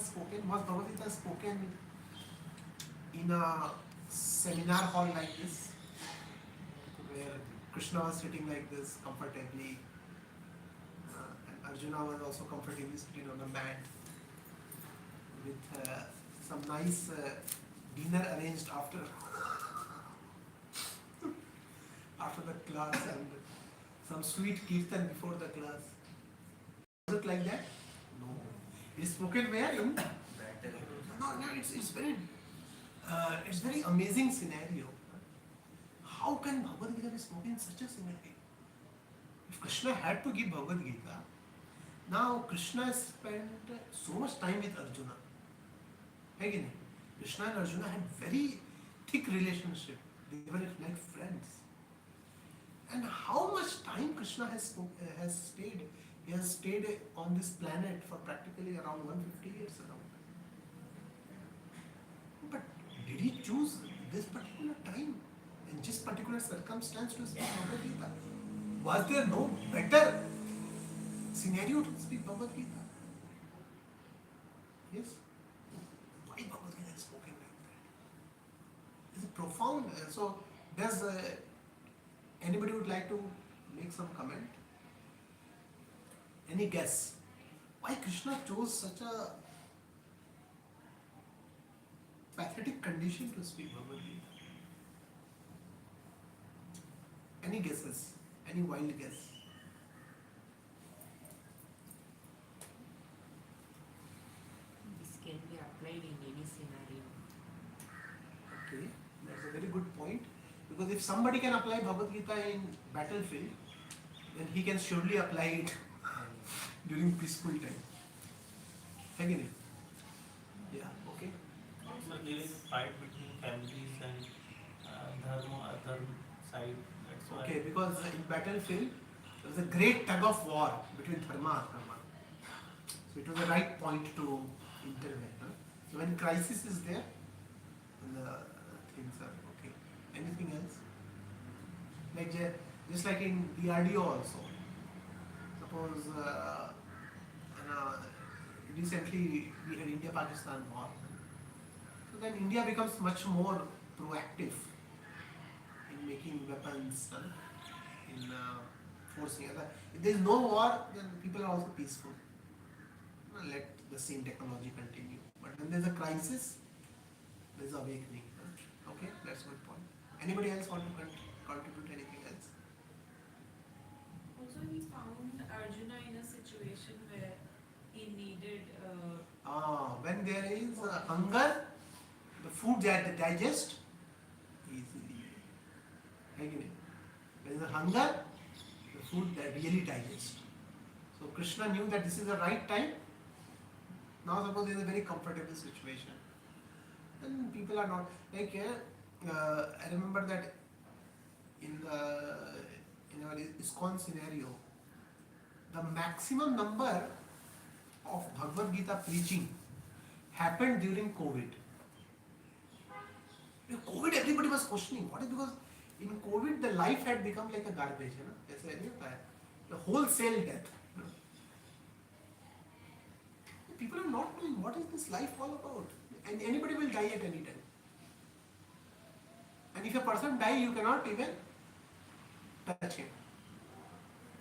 spoken? Was Bhagavad Gita spoken in a seminar hall like this, where Krishna was sitting like this comfortably, and Arjuna was also comfortably sitting on a mat with some nice dinner arranged after the class and some sweet kirtan before the class? Was it like that? No. It is spoken where? In no, it's very amazing scenario. How can Bhagavad Gita be spoken in such a scenario? If Krishna had to give Bhagavad Gita, now Krishna spent so much time with Arjuna. Again, Krishna and Arjuna had very thick relationship. They were like friends. And how much time Krishna has stayed? He has stayed on this planet for practically around 150 years around. But did he choose this particular time and this particular circumstance to speak Bhagavad Gita? Was there no better scenario to speak Bhagavad Gita? Yes? Why Bhagavad Gita is spoken like that? It's profound. So, does anybody would like to make some comment? Any guess? Why Krishna chose such a pathetic condition to speak Bhagavad Gita? Any guesses? Any wild guess? This can be applied in any scenario. Okay, that's a very good point. Because if somebody can apply Bhagavad Gita in battlefield, then he can surely apply it during peaceful time. Again, yeah, okay. Also, there is a fight between families and dharma, adharma side. That's why. Okay, because in battlefield there was a great tug of war between dharma and adharma. So it was the right point to intervene. Huh? So when crisis is there, then the things are okay. Anything else? Like just like in DRDO also. Suppose recently we had India-Pakistan war. So then India becomes much more proactive in making weapons, in forcing other. If there is no war, then people are also peaceful. Let the same technology continue. But when there is a crisis, there is awakening. Okay, that's a good point. Anybody else want to contribute anything else? Also, he found Arjuna in a situation where he needed. When there is hunger, the food that digest easily. Again, when there is hunger, the food that really digest. So Krishna knew that this is the right time. Now suppose there is a very comfortable situation, and people are not like. I remember that in our ISKCON scenario, the maximum number of Bhagavad Gita preaching happened during COVID. In COVID, everybody was questioning. What is because in COVID the life had become like a garbage. ऐसा नहीं होता है. The wholesale death. People are not knowing what is this life all about, and anybody will die at any time. And if a person dies, you cannot even touch him.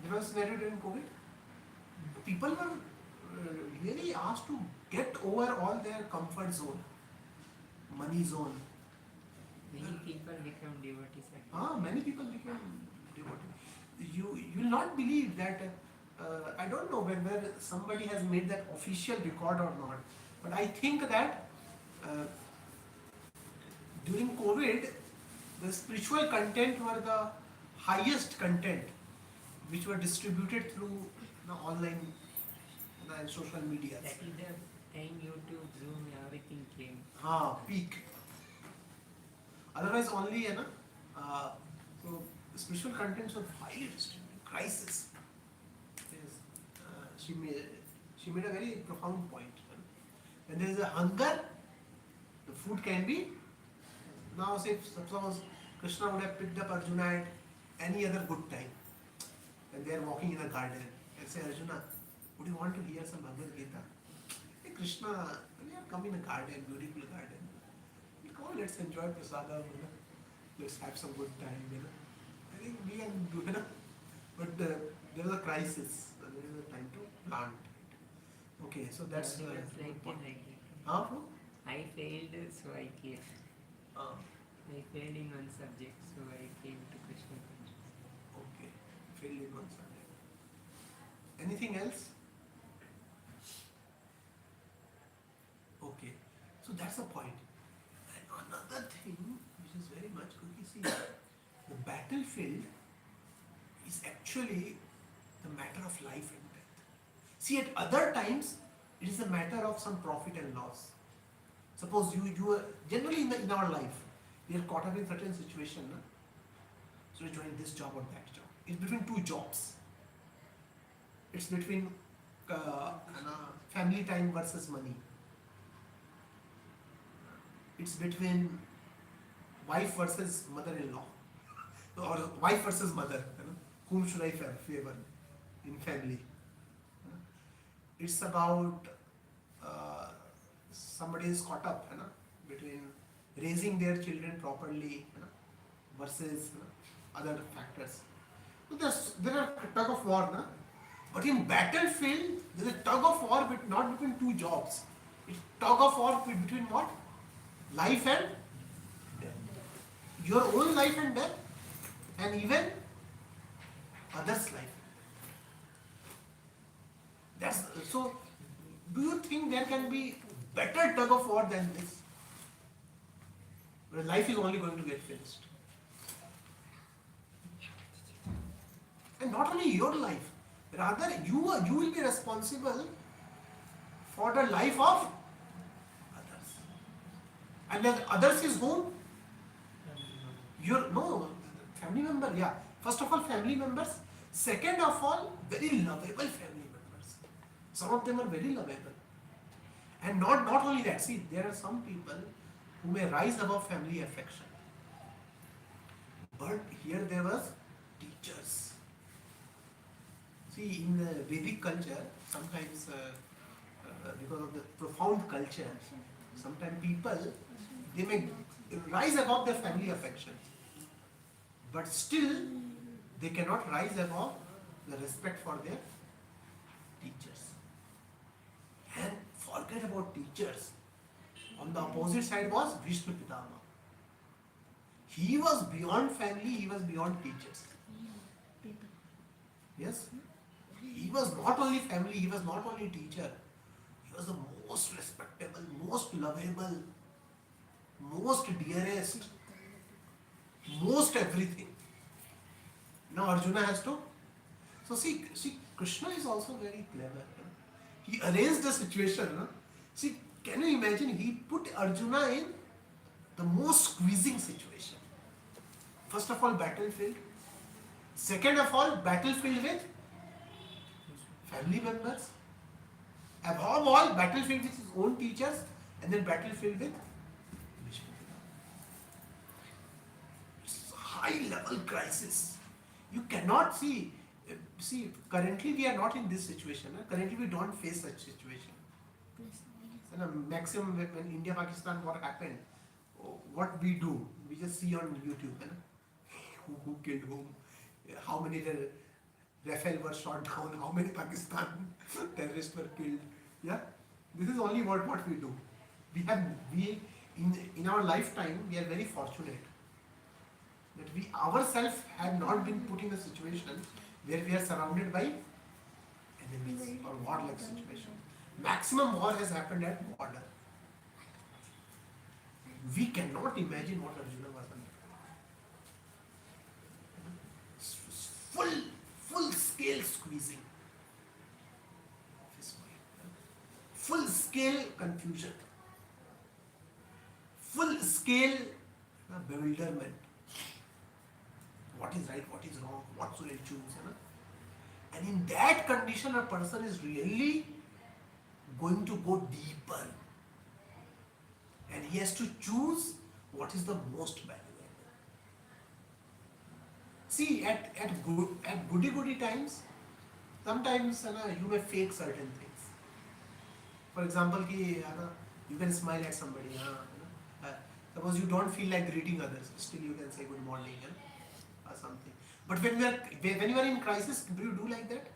There was a scenario during COVID. People were really asked to get over all their comfort zone, money zone. Many people become devotees. Many people became devotees. You will not believe that. I don't know whether somebody has made that official record or not, but I think that during COVID, the spiritual content were the highest content which were distributed through the online and social media. That is the time YouTube, Zoom, everything came. Peak. Otherwise, only so spiritual contents were highly distributed. Crisis. Yes. She made a very profound point. When there is a hunger, the food can be. Now, say suppose Krishna would have picked up Arjuna at any other good time, and they are walking in a garden, and say, Arjuna, would you want to hear some Bhagavad Gita? Hey, Krishna come in a garden, beautiful garden. Come on, let's enjoy prasadam, let's have some good time, I think we can do, but there is a crisis. There is a time to plant. Okay, so that's It was good like point. that. Huh, bro? I failed, so I came. Ah, I failed in one subject, so I came to Krishna consciousness. okay. Failed in one subject. Anything else? Okay. So that's the point. And another thing which is very much good, you see, the battlefield is actually the matter of life and death. See, at other times, it is a matter of some profit and loss. Suppose you are generally in our life, we are caught up in certain situation. Na? So you join this job or that job. It's between two jobs. It's between family time versus money. It's between wife versus mother-in-law, or wife versus mother. Whom should I favor in family? It's about somebody is caught up between raising their children properly versus other factors. So there are tug of war, but in battlefield there is a tug of war, but not between two jobs. It's tug of war between what? Life and death. Your own life and death, and even others' life. That's so. Do you think there can be better tug of war than this? Where life is only going to get finished. And not only your life, rather you will be responsible for the life of others. And then others is whom? Family member, yeah. First of all, family members. Second of all, very lovable family members. Some of them are very lovable. And not only that, see, there are some people who may rise above family affection. But here there was teachers. See, in the Vedic culture, sometimes because of the profound culture, sometimes people, they may rise above their family affection. But still, they cannot rise above the respect for their teachers. And forget about teachers. On the opposite side was Bhishma Pitama. He was beyond family, he was beyond teachers. Yes? He was not only family, he was not only teacher. He was the most respectable, most lovable, most dearest, most everything. Now Arjuna has to. So see, Krishna is also very clever. He arranged the situation. See, can you imagine? He put Arjuna in the most squeezing situation. First of all, battlefield. Second of all, battlefield with family members. Above all, battlefield with his own teachers, and then battlefield with Bhishma. It's a high-level crisis. You cannot see. See, currently we are not in this situation. Currently we don't face such situation. Maximum when India-Pakistan war happened, what we do, we just see on YouTube. Who killed whom, how many Rafale were shot down, how many Pakistan terrorists were killed. Yeah, this is only what we do. We in our lifetime we are very fortunate that we ourselves have not been put in a situation where we are surrounded by enemies or war-like situation. Maximum war has happened at border. We cannot imagine what Arjuna was under. Full scale squeezing of his mind. Full scale confusion. Full scale bewilderment. What is right, what is wrong, what should I choose? And in that condition, a person is really going to go deeper. And he has to choose what is the most valuable. See, at goody times, sometimes you may fake certain things. For example, You can smile at somebody. Suppose you don't feel like greeting others, still you can say good morning or something. But when you are in crisis, do you do like that?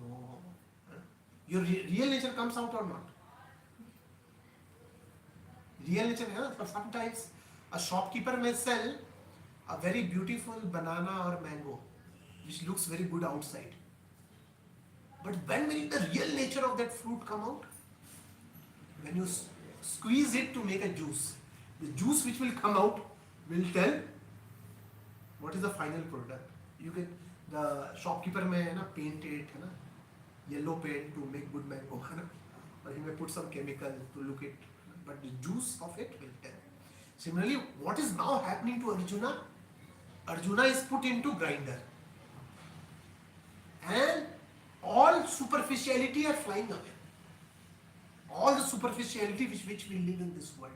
No. Your real nature comes out or not? Real nature, sometimes a shopkeeper may sell a very beautiful banana or mango, which looks very good outside. But when will the real nature of that fruit come out? When you squeeze it to make a juice, the juice which will come out will tell what is the final product. You get the shopkeeper may paint it, yellow paint to make good mango, or he may put some chemical to look it, but the juice of it will tell. Similarly, what is now happening to Arjuna? Arjuna is put into grinder, and all superficiality are flying away. All the superficiality which we live in this world,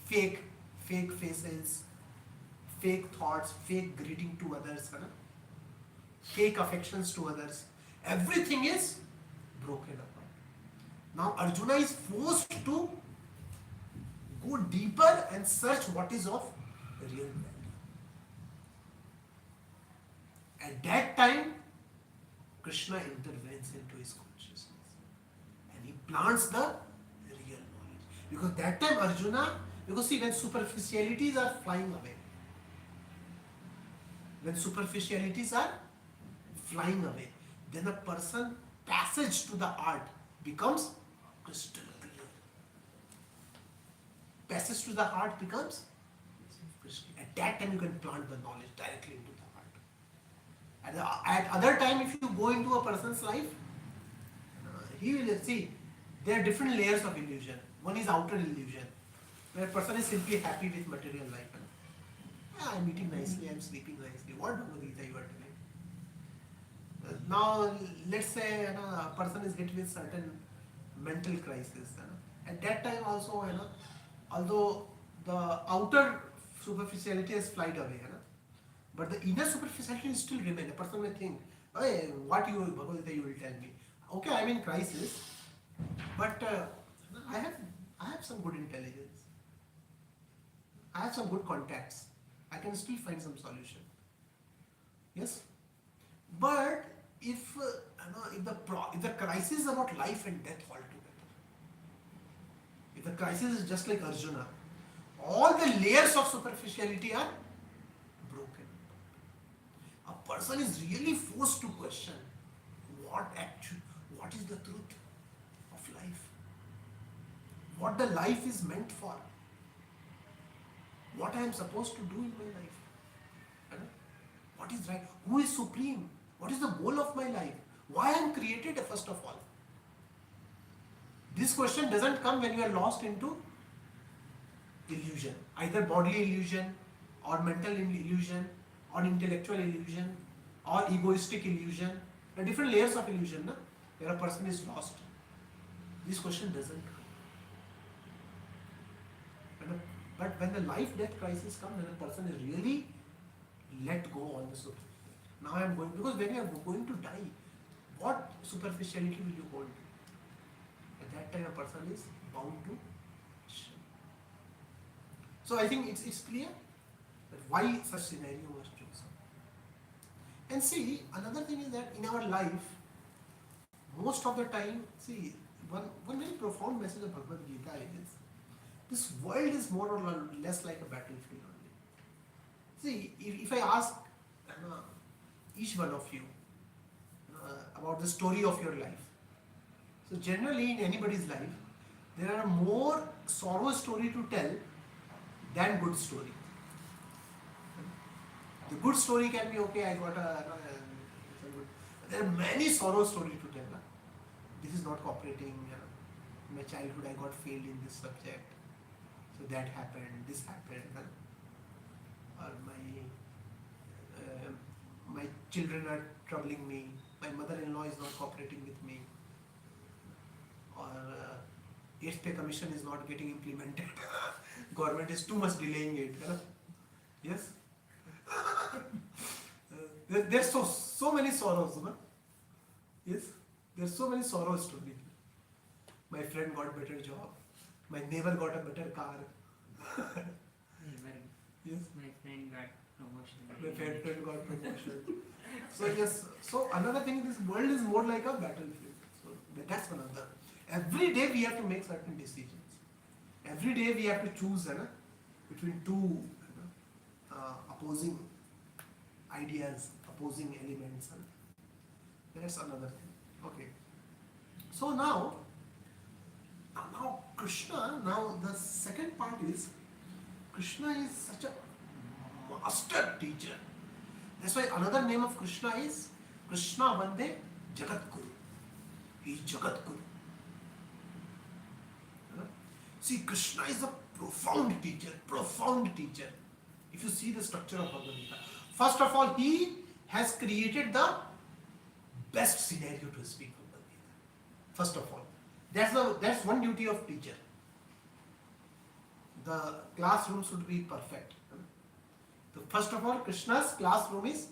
fake faces, fake thoughts, fake greeting to others, fake affections to others, everything is broken apart. Now Arjuna is forced to go deeper and search what is of real value. At that time, Krishna intervenes into his consciousness and he plants the real knowledge. Because that time Arjuna, because see, when superficialities are flying away, then a person passage to the heart becomes crystal clear. Passage to the heart becomes crystal. At that time you can plant the knowledge directly into the heart. At other time, if you go into a person's life, he will see there are different layers of illusion. One is outer illusion, where a person is simply happy with material life. I'm eating nicely, I'm sleeping nicely. What Bhagavad Gita you are telling? Now, let's say a person is hit with certain mental crisis. At that time also, although the outer superficiality has flied away, but the inner superficiality still remains. A person may think, hey, what Bhagavad Gita you will tell me? Okay, I'm in crisis, but I have some good intelligence. I have some good contacts. I can still find some solution. Yes, but if the crisis is about life and death altogether, if the crisis is just like Arjuna, all the layers of superficiality are broken. A person is really forced to question what is the truth of life, what the life is meant for, what I am supposed to do in my life, what is right, who is supreme, what is the goal of my life, why I am created first of all. This question doesn't come when you are lost into illusion, either bodily illusion or mental illusion or intellectual illusion or egoistic illusion. There are different layers of illusion, where a person is lost. This question doesn't come. But when the life-death crisis comes, when a person is really let go on the superficial. Now I am going, because when you are going to die, what superficiality will you hold? At that time a person is bound to shame. So I think it's clear that why such scenario was chosen. And see, another thing is that in our life, most of the time, see, one very profound message of Bhagavad Gita is, this world is more or less like a battlefield only. See, if I ask each one of you about the story of your life, so generally in anybody's life, there are more sorrow story to tell than good story. The good story can be, okay, I got there are many sorrow stories to tell. This is not cooperating. In my childhood I got failed in this subject. So that happened, this happened. Or my children are troubling me. My mother-in-law is not cooperating with me. Or 8th pay commission is not getting implemented. Government is too much delaying it. Yes? There's so many sorrows. Yes? There's so many sorrows to me. My friend got better job. My neighbor got a better car. Never. Yes. My friend got promotion. My friend got promotion. So yes. So another thing, this world is more like a battlefield. So that's another. Every day we have to make certain decisions. Every day we have to choose between two opposing ideas, opposing elements. That's another thing. Okay. So now Krishna, now the second part is, Krishna is such a master teacher. That's why another name of Krishna is Krishna Vande Jagat Guru. He is Jagat Guru. See, Krishna is a profound teacher, profound teacher. If you see the structure of Bhagavad Gita, first of all, he has created the best scenario to speak Bhagavad Gita. First of all, that's one duty of teacher. The classroom should be perfect. So first of all, Krishna's classroom is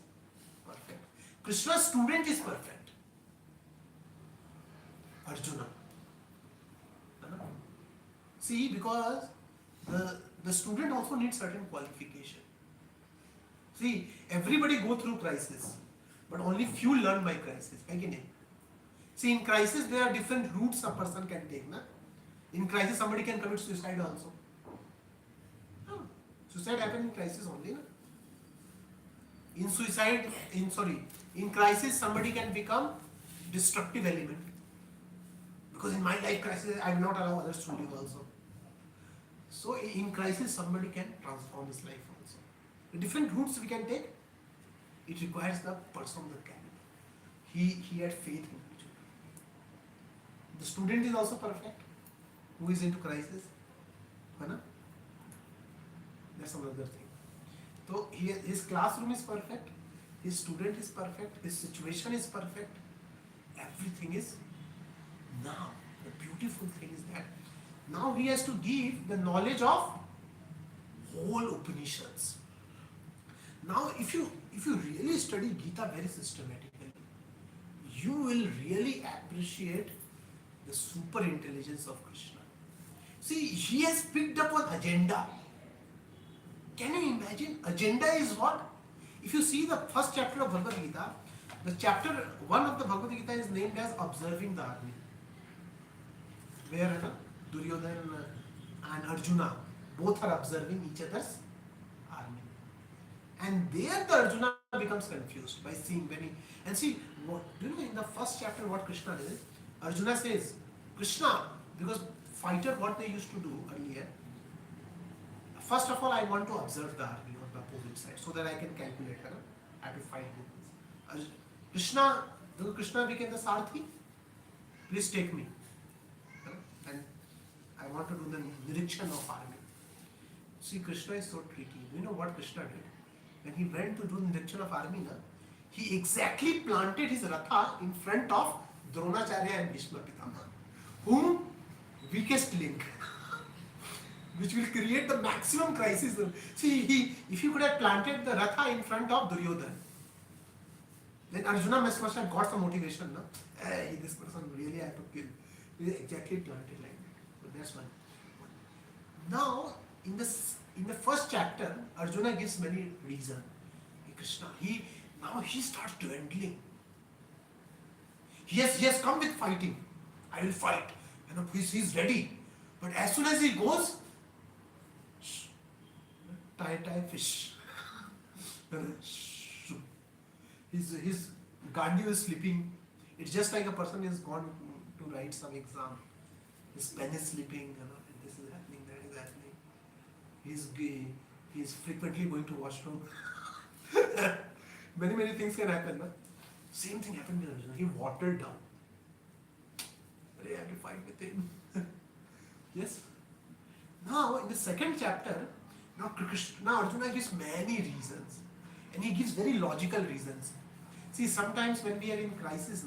perfect. Krishna's student is perfect. Arjuna. See, because the student also needs certain qualification. See, everybody go through crisis, but only few learn by crisis. Again, see, in crisis there are different routes a person can take. Na? In crisis, somebody can commit suicide also. No. Suicide happens in crisis only. Na? In crisis, somebody can become destructive element. Because in my life crisis, I will not allow others to live also. So in crisis, somebody can transform his life also. The different routes we can take, it requires the person that can. He had faith in it. The student is also perfect, who is into crisis. That's another thing. So his classroom is perfect, his student is perfect, his situation is perfect, everything is now. The beautiful thing is that now he has to give the knowledge of whole Upanishads. Now if you really study Gita very systematically, you will really appreciate the super intelligence of Krishna. See, he has picked up an agenda. Can you imagine? Agenda is what? If you see the first chapter of Bhagavad Gita, the chapter 1 of the Bhagavad Gita is named as Observing the Army. Where Duryodhana and Arjuna both are observing each other's army. And there the Arjuna becomes confused by seeing and see, what, do you know in the first chapter what Krishna did? Arjuna says, Krishna, because fighter what they used to do earlier, first of all I want to observe the army on the opposite side so that I can calculate how to fight with this. Krishna became the Sarthi, please take me. And I want to do the Nirikshan of army. See, Krishna is so tricky. You know what Krishna did? When he went to do the Nirikshan of army, he exactly planted his Ratha in front of Dronacharya and Bhishma Pitama, whom weakest link, which will create the maximum crisis. See, if you could have planted the Ratha in front of Duryodhana, then Arjuna must have got some motivation. No? Hey, this person really I have to kill. He exactly planted like that. But that's one. Now, in the first chapter, Arjuna gives many reasons. Krishna, now he starts dwindling. He has come with fighting. I will fight. He's ready. But as soon as he goes, tie fish. His Gandhi is slipping. It's just like a person is gone to write some exam. His pen is slipping. This is happening, that is happening. He's frequently going to washroom. Many things can happen. No? Same thing happened with Arjuna. He watered down. But I have to fight with him. Yes. Now in the second chapter, now Arjuna gives many reasons, and he gives very logical reasons. See, sometimes when we are in crisis,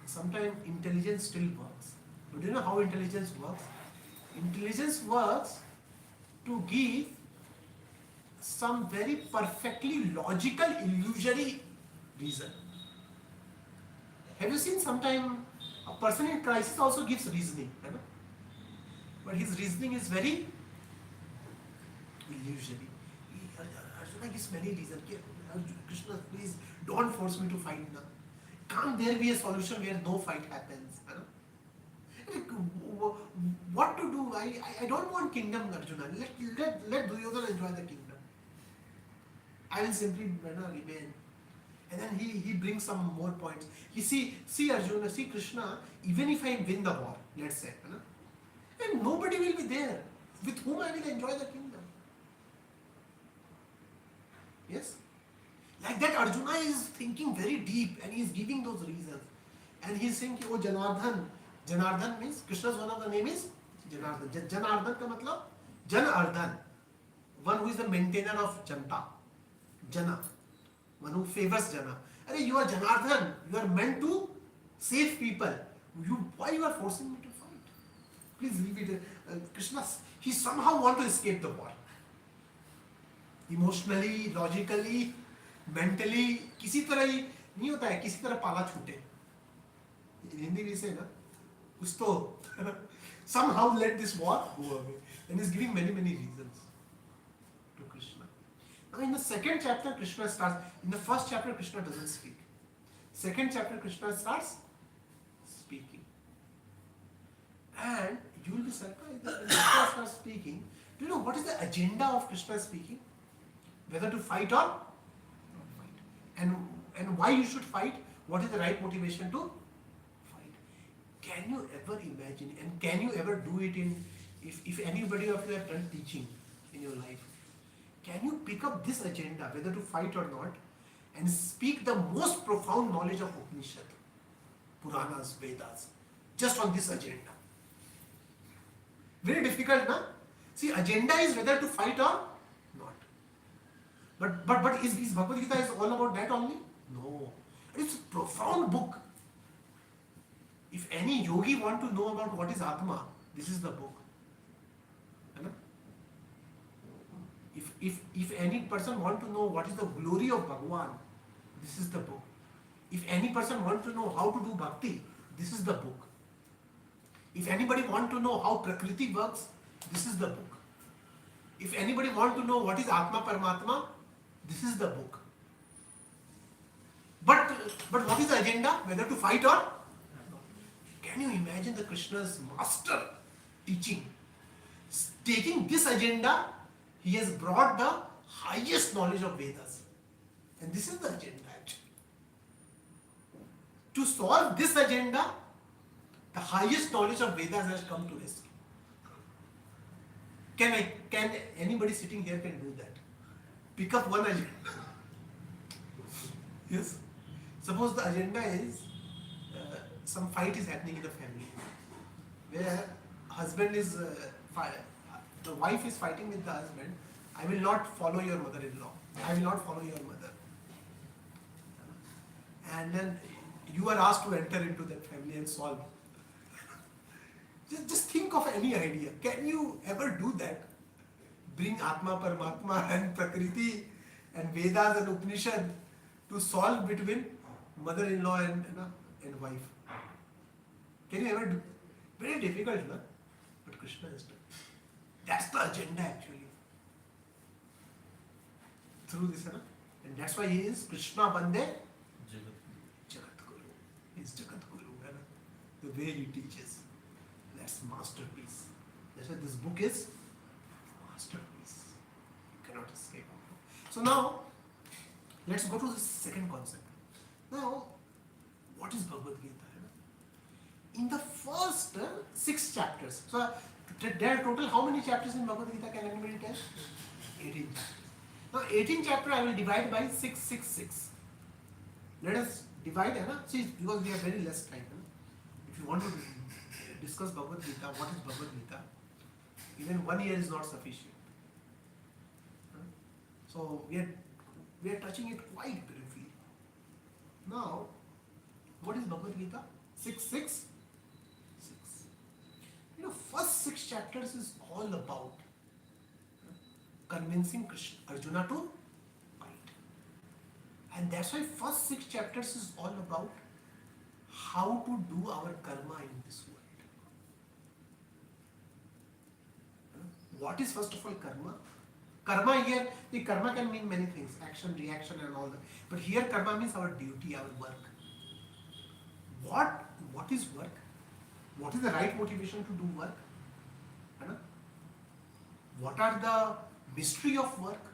sometimes intelligence still works. But do you know how intelligence works? Intelligence works to give some very perfectly logical, illusory reason. Have you seen sometime A person in crisis also gives reasoning, है ना? But his reasoning is very illusory. Arjuna gives many reasons. Krishna, please don't force me to fight now. Can't there be a solution where no fight happens? है ना? What to do? I don't want kingdom, Arjuna. Let Duryodhana enjoy the kingdom. I will simply remain. And then he brings some more points. He see Arjuna, see Krishna, even if I win the war, let's say, and nobody will be there with whom I will enjoy the kingdom. Yes? Like that, Arjuna is thinking very deep and he is giving those reasons. And he is saying, oh Janardhan. Janardhan means, Krishna's one of the name is Janardhan. Janardhan ka matlab, Janardhan. One who is the maintainer of Janta. Jana. One who favors Jana. Arey, you are Janardhan. You are meant to save people. Why you are forcing me to fight? Please leave it. Krishna, he somehow want to escape the war. Emotionally, logically, mentally, किसी तरह ही नहीं होता है, किसी तरह पाला छूटे. हिंदी भी से ना, कुछ तो somehow let this war go away. And he's giving many reasons to Krishna. Now in the second chapter, Krishna starts. In the first chapter, Krishna doesn't speak. Second chapter, Krishna starts speaking. And you will be surprised that when Krishna starts speaking, do you know what is the agenda of Krishna speaking? Whether to fight or not fight. And why you should fight? What is the right motivation to fight? Can you ever imagine and can you ever do it if anybody of you have done teaching in your life? Can you pick up this agenda, whether to fight or not, and speak the most profound knowledge of Upanishad, Puranas, Vedas, just on this agenda? Very difficult, na? See, agenda is whether to fight or not. But is Bhagavad Gita is all about that only? No. It's a profound book. If any yogi want to know about what is Atma, this is the book. If any person want to know what is the glory of Bhagwan, this is the book. If any person want to know how to do bhakti, this is the book. If anybody want to know how Prakriti works, this is the book. If anybody want to know what is Atma Paramatma, this is the book. But what is the agenda? Whether to fight or not? Can you imagine the Krishna's master teaching? Taking this agenda, he has brought the highest knowledge of Vedas. And this is the agenda actually. To solve this agenda, the highest knowledge of Vedas has come to rescue. Can anybody sitting here can do that? Pick up one agenda. Yes. Suppose the agenda is some fight is happening in the family, where husband is the wife is fighting with the husband. I will not follow your mother-in-law. I will not follow your mother. And then you are asked to enter into that family and solve. Just think of any idea. Can you ever do that? Bring Atma, Paramatma and Prakriti and Vedas and Upanishad to solve between mother-in-law and wife. Can you ever do? Very difficult, no? But Krishna has done. That's the agenda actually. Through this, no? And that's why he is Krishna Bande Jagat Guru. He is Jagat Guru. The way he teaches. That's masterpiece. That's why this book is masterpiece. You cannot escape. So now, let's go to the second concept. Now, what is Bhagavad Gita? In the first 6 chapters, so there are total how many chapters in Bhagavad Gita? Can anybody tell? 18 chapters. Now 18 chapter I will divide by 666. Let us divide, see, because we have very less time. If you want to discuss Bhagavad Gita, what is Bhagavad Gita? Even 1 year is not sufficient. So we are touching it quite briefly. Now, what is Bhagavad Gita? 666. First 6 chapters is all about convincing Arjuna to fight. And that's why first 6 chapters is all about how to do our karma in this world. What is first of all karma? Karma here, the karma can mean many things, action, reaction and all that. But here karma means our duty, our work. What is work? What is the right motivation to do work? What are the mystery of work?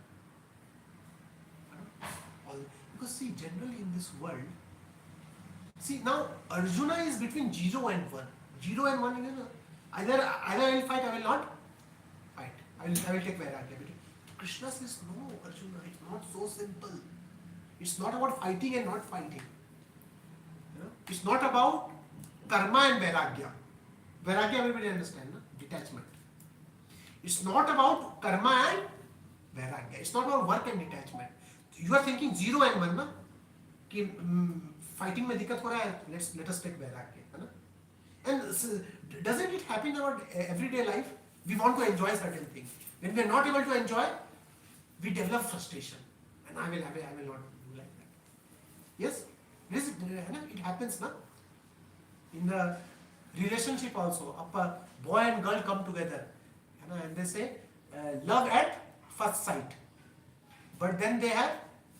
Because see, generally in this world, see now Arjuna is between 0 and 1. 0 and 1, either I will fight, I will not fight. I will take Vairagya. Krishna says, no, Arjuna, it's not so simple. It's not about fighting and not fighting. It's not about karma and Vairagya. Vairagya everybody understand, no? Detachment. It's not about karma and Vairagya. It's not about work and detachment. You are thinking 0 and 1, na? कि fighting में दिक्कत हो रहा है, let us take Vairagya, है ना? And doesn't it happen in our everyday life? We want to enjoy certain things. When we are not able to enjoy, we develop frustration. And I will not do like that. Yes? It happens, na? In the relationship also, a boy and girl come together, and they say love at first sight, but then they have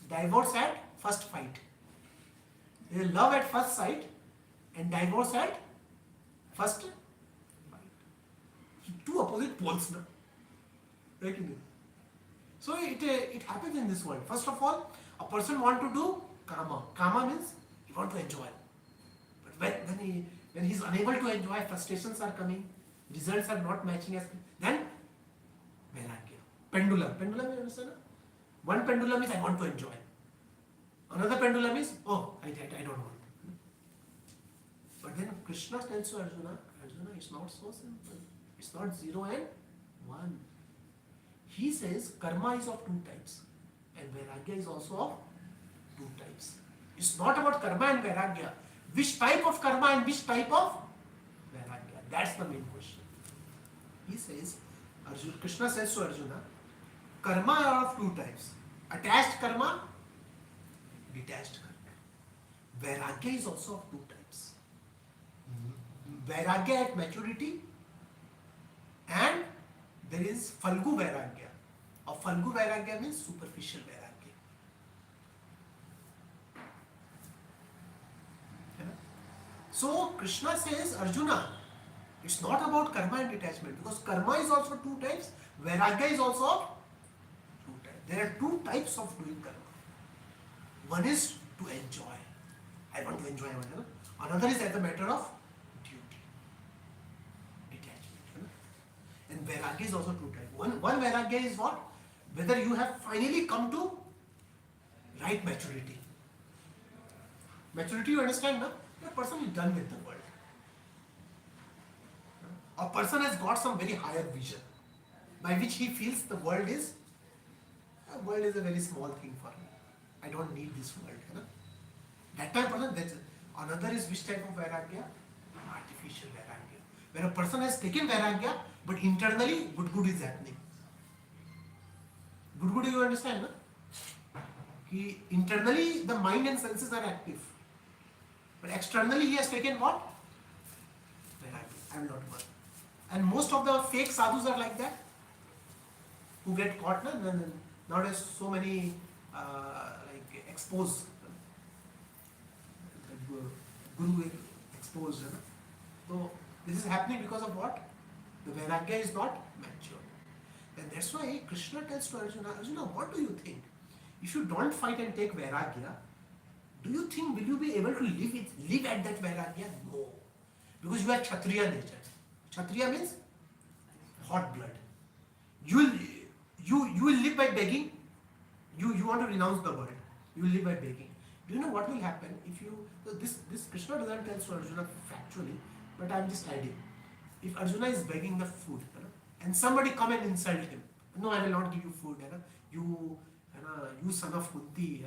divorce at first fight. They love at first sight and divorce at first fight. Two opposite poles, na? Right? So it happens in this world. First of all, a person want to do karma. Karma means he want to enjoy. But when he is unable to enjoy, frustrations are coming, results are not matching as then Vairagya. Pendulum. Pendulum, you understand? One pendulum is I want to enjoy. Another pendulum is I don't want. But then Krishna tells to Arjuna, it's not so simple. It's not 0 and 1. He says karma is of 2 types and Vairagya is also of 2 types. It's not about karma and Vairagya. Which type of karma and which type of Vairagya? That's the main question. He says, Krishna says to Arjuna, karma are of 2 types. Attached karma, detached karma. Vairagya is also of 2 types. Vairagya at maturity and there is Falgu Vairagya. A Falgu Vairagya means superficial Vairagya. So Krishna says, Arjuna, it's not about karma and detachment because karma is also 2 types, Vairagya is also 2 types. There are 2 types of doing karma. One is to enjoy. I want to enjoy. Another is as a matter of duty. Detachment. And Vairagya is also 2 types. One Vairagya is what? Whether you have finally come to right maturity. Maturity, you understand, no? A person is done with the world. A person has got some very higher vision by which he feels the world is a very small thing for me. I don't need this world. That type of person, another is which type of Vairagya? Artificial Vairagya. Where a person has taken Vairagya but internally good is happening. Good you understand, no? Internally the mind and senses are active. But externally he has taken what? I will not work. And most of the fake sadhus are like that, who get caught. Nowadays so many exposed, guru exposed. So this is happening because of what? The Vairagya is not mature. And that's why Krishna tells to Arjuna, what do you think? If you don't fight and take Vairagya, do you think will you be able to live at that Vairagya? No. Because you are Kshatriya nature. Kshatriya means hot blood. You will live by begging. You want to renounce the world. You will live by begging. Do you know what will happen if you... This Krishna doesn't tell to Arjuna factually, but I am just adding. If Arjuna is begging the food, and somebody come and insult him, no, I will not give you food. You son of Kunti,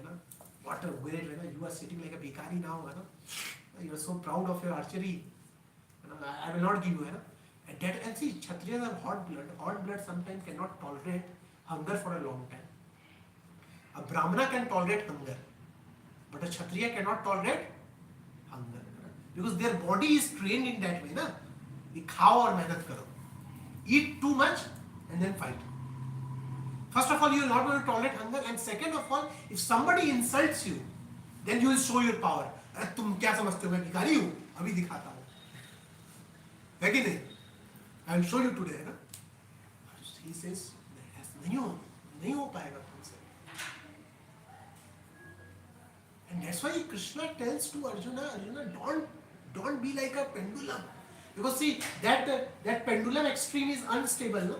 what a great, you are sitting like a bhikari now. You are so proud of your archery. I will not give you. And see, Kshatriyas have hot blood. Hot blood sometimes cannot tolerate hunger for a long time. A Brahmana can tolerate hunger, but a Kshatriya cannot tolerate hunger. because their body is trained in that way ना कि खाओ और मेहनत करो, eat too much and then fight. First of all, you will not be able to tolerate hunger, and second of all, if somebody insults you, then you will show your power. अरे तुम क्या समझते हो मैं भिखारी हूँ, अभी दिखाता हूँ, है कि नहीं? I will show you today, है ना? He says नहीं हो पाएगा तुमसे. And that's why Krishna tells to Arjuna, don't be like a pendulum. Because see, that pendulum extreme is unstable, no?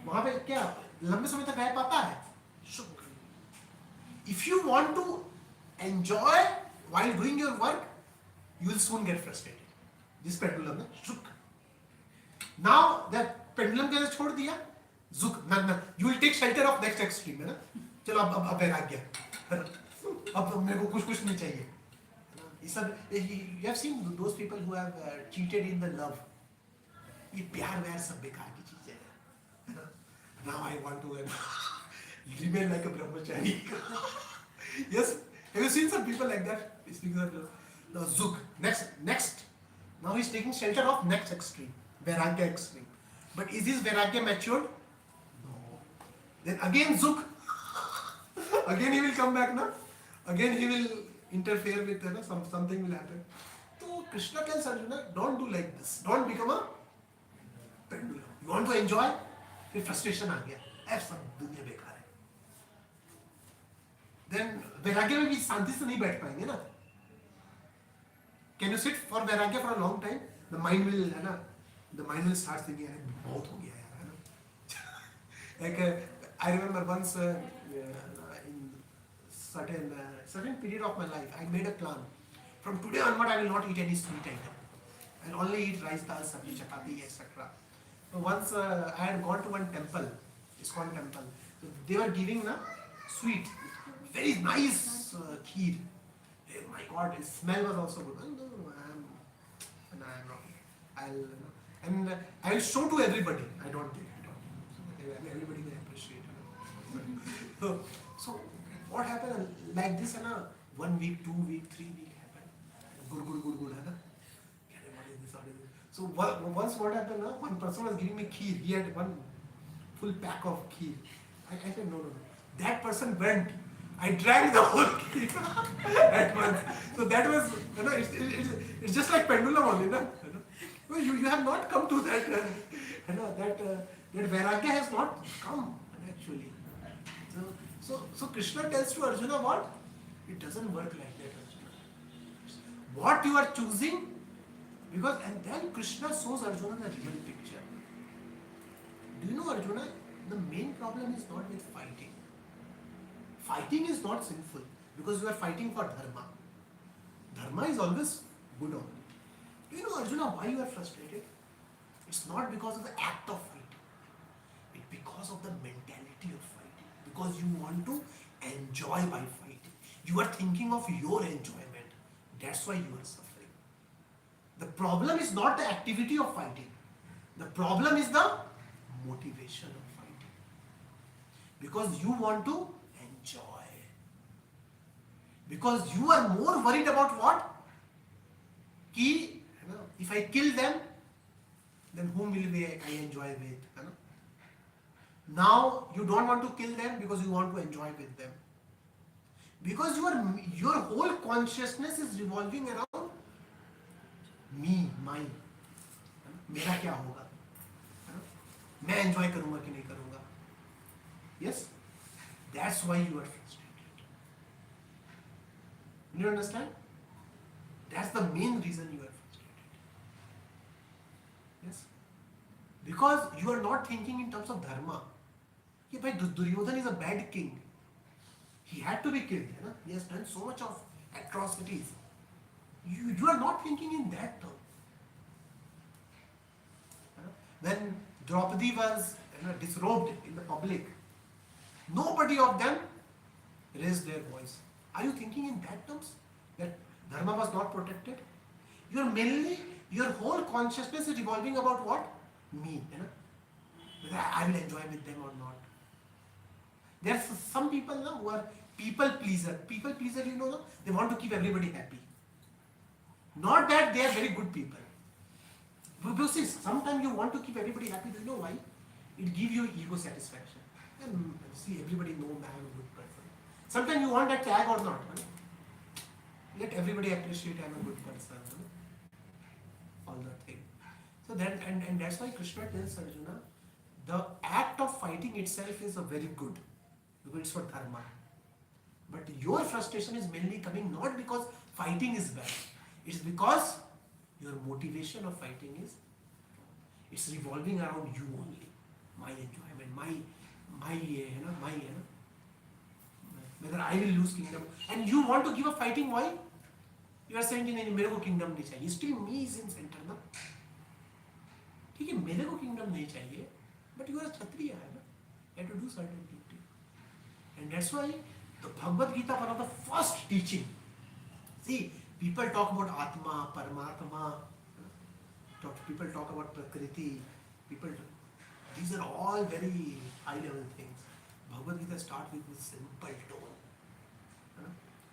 वहाँ पे क्या लंबे समय तक रह पाता है? If you want to enjoy while doing your work, you will soon get frustrated. This pendulum, ना, now that pendulum के छोड़ दिया, you will take shelter of next extreme, है ना? चलो अब वैराग्य, अब मेरे को कुछ नहीं चाहिए. You have seen those people who have cheated in the love. ये प्यार व्यार सब बेकार की चीजें हैं. Now I want to remain like a brahmachari. Yes, have you seen some people like that? Speaking of love, now zuk, next. Now he's taking shelter of next extreme, vairagya extreme. But is his vairagya matured? No. Then again zuk. Again he will come back now. Again he will interfere with, something will happen. So Krishna tells Arjuna, don't do like this. Don't become a pendulum. You want to enjoy? फिर frustration आ गया. अब सब दुनिया बेकार है. Then वैराग्य में भी शांति से नहीं बैठ पाएंगे ना. Can you sit for vairagya for a long time? The mind will start thinking, बहुत हो गया यार, है ना. Like I remember once in certain period of my life, I made a plan. From today onward, I will not eat any sweet item. I will only eat rice, dal, sabji, chapati, etc. So once I had gone to one temple, ISKCON temple. So they were giving sweet, very nice kheer. Oh my God, its smell was also good. No, I am wrong. I will show to everybody. I don't think. So everybody will appreciate it. So what happened like this? 1 week, 2 week, 3 week happened. Good. So once what happened? One person was giving me kheer. He had one full pack of kheer. I said no. That person went. I drank the whole kheer at once. So that was, it's just like pendulum only, no? You have not come to that, that vairagya has not come actually. So Krishna tells to Arjuna what? It doesn't work like that, Arjuna. What you are choosing, and then Krishna shows Arjuna the real picture. Do you know, Arjuna, the main problem is not with fighting. Fighting is not sinful because you are fighting for dharma. Dharma is always good only. Do you know, Arjuna, why you are frustrated? It's not because of the act of fighting. It's because of the mentality of fighting. Because you want to enjoy by fighting. You are thinking of your enjoyment. That's why you are suffering. The problem is not the activity of fighting. The problem is the motivation of fighting. Because you want to enjoy. Because you are more worried about what? If I kill them, then whom will I enjoy with? Now you don't want to kill them because you want to enjoy with them. Because your whole consciousness is revolving around me, mine. मेरा क्या होगा? मैं enjoy करूँगा कि नहीं करूँगा? Yes, that's why you are frustrated. You understand? That's the main reason you are frustrated. Yes, because you are not thinking in terms of dharma. Duryodhana is a bad king. He had to be killed. He has done so much of atrocities. You are not thinking in that term. When Draupadi was disrobed in the public, nobody of them raised their voice. Are you thinking in that terms? That dharma was not protected? Your whole consciousness is revolving about what? Me. Whether I will enjoy with them or not. There are some people who are people pleaser. People pleaser, they want to keep everybody happy. Not that they are very good people. Because see, sometimes you want to keep everybody happy. Do you know why? It gives you ego satisfaction. And see, everybody know I am a good person. Sometimes you want that tag or not. Right? Let everybody appreciate I am a good person. Right? All that thing. So that and that's why Krishna tells Arjuna, the act of fighting itself is a very good, because it's for dharma. But your frustration is mainly coming not because fighting is bad. It's because your motivation of fighting is, it's revolving around you only. My enjoyment, my whether I will lose kingdom. And you want to give a fighting why? You are saying कि नहीं मेरे को kingdom नहीं चाहिए. Still me is in center ना. ठीक है मेरे को kingdom नहीं चाहिए. But you are a Kshatriya है ना. You have to do certain duty. And that's why the Bhagavad Gita, one of the first teaching. See, people talk about Atma, Paramatma. People talk about Prakriti. These are all very high level things. Bhagavad Gita starts with this simple tone.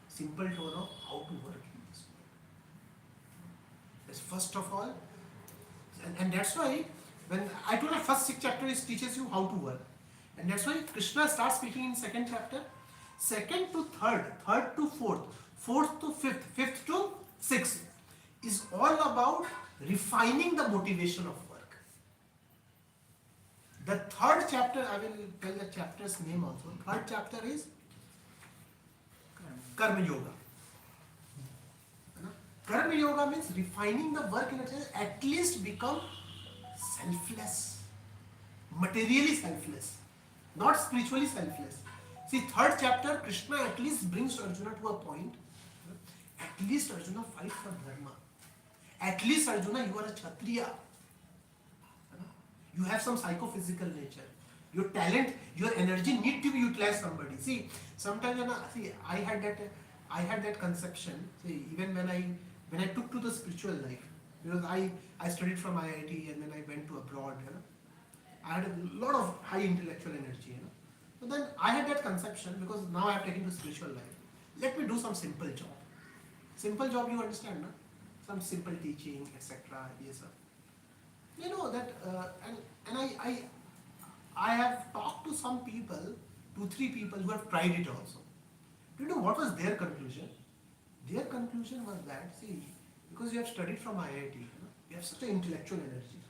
Simple tone of how to work in this world. That's first of all, and that's why when I told you first 6 chapters teaches you how to work, and that's why Krishna starts speaking in second chapter, second to third, third to fourth, fourth to fifth, fifth to sixth is all about refining the motivation of work. The third chapter, I will tell the chapter's name also. Third chapter is Karma Yoga. Karma Yoga means refining the work in a sense, at least become selfless, materially selfless, not spiritually selfless. See, third chapter, Krishna at least brings Arjuna to a point. At least Arjuna fight for dharma. At least Arjuna, you are a Kshatriya. You have some psychophysical nature. Your talent, your energy need to be utilized somebody. See, sometimes I had that conception. See, even when I took to the spiritual life, because I studied from IIT and then I went to abroad. I had a lot of high intellectual energy. So then I had that conception, because now I have taken to spiritual life. Let me do some simple job. Simple job, you understand, no? Some simple teaching, etc. Yes, sir. You know that, and I have talked to some people, 2-3 people who have tried it also. Do you know what was their conclusion? Their conclusion was that, see, because you have studied from IIT, you have such an intellectual energy.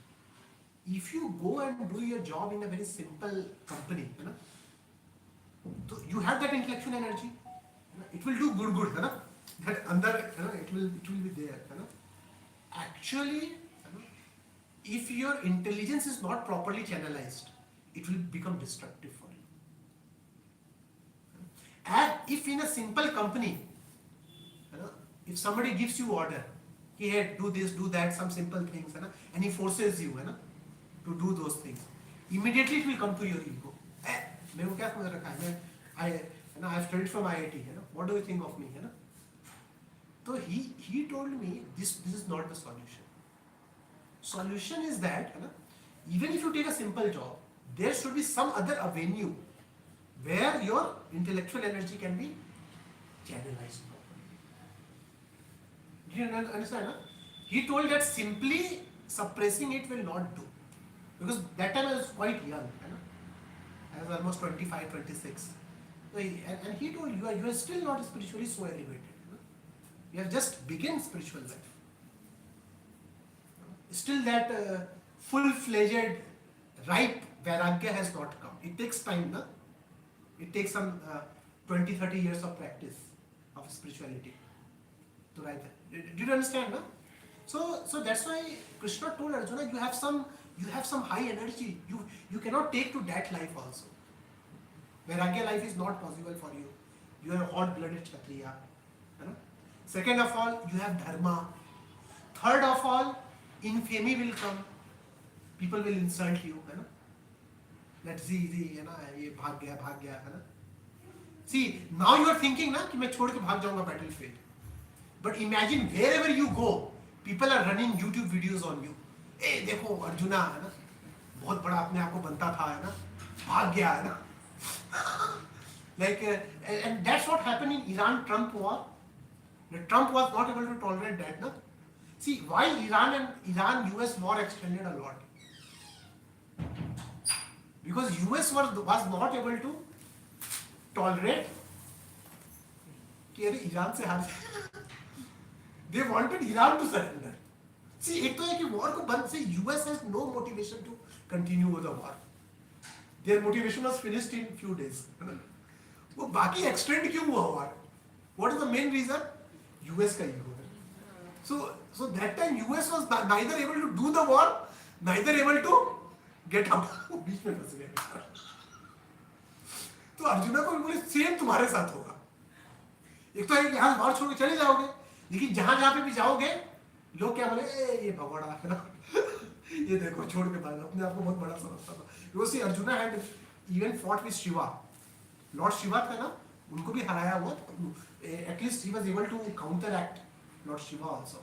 If you go and do your job in a very simple company, so you have that intellectual energy, it will do good, that under, it will be there. Actually, if your intelligence is not properly channelized, it will become destructive for you. And if in a simple company, if somebody gives you order, hey, do this, do that, some simple things, and he forces you to do those things, immediately it will come to your ego. I have studied from IIT. What do you think of me? So he told me this is not the solution. Solution is that even if you take a simple job, there should be some other avenue where your intellectual energy can be channelized properly. Do you understand? He told that simply suppressing it will not do. Because that time I was quite young. I was almost 25, 26. So and he told you are still not spiritually so elevated. You have just begun spiritual life. Still that full-fledged, ripe vairagya has not come. It takes time, no? It takes some 20-30 years of practice of spirituality to write that. Did you understand, no? So that's why Krishna told Arjuna, you have some high energy. You cannot take to that life also. Vairagya life is not possible for you. You are a hot-blooded Kshatriya. Second of all, you have dharma. Third of all, infamy will come. People will insult you. Let's see, ये भाग गया. See, now you are thinking कि मैं छोड़ के भाग जाऊंगा battlefield. But imagine wherever you go, people are running YouTube videos on you. ए देखो अर्जुना बहुत बड़ा अपने आप को बनता था भाग गया like and that's what happened in Iran Trump war. Trump was not able to tolerate that. See, why Iran-US war extended a lot? Because US was not able to tolerate कि अरे ईरान से हार they wanted Iran to surrender. See, एक तो है कि war को बंद से US has no motivation to continue with the war. Their motivation was finished in few days. वो बाकी extend क्यों हुआ war? What is the main reason? US का ego. So that time US was neither able to do the war, neither able to get out. बीच में फंस गए. तो अर्जुना को बोले सेम तुम्हारे साथ होगा. एक तो है कि यहाँ बाहर छोड़ के चले जाओगे, लेकिन जहां जहां पे भी जाओगे लोग क्या बोले, ये भगवान है ना, ये देखो छोड़ के भागा, अपने आप को बहुत बड़ा समझता था. You see, Arjuna had even fought with Shiva. Lord Shiva था ना, उनको भी हराया हुआ. At least he was able to counteract Lord Shiva also.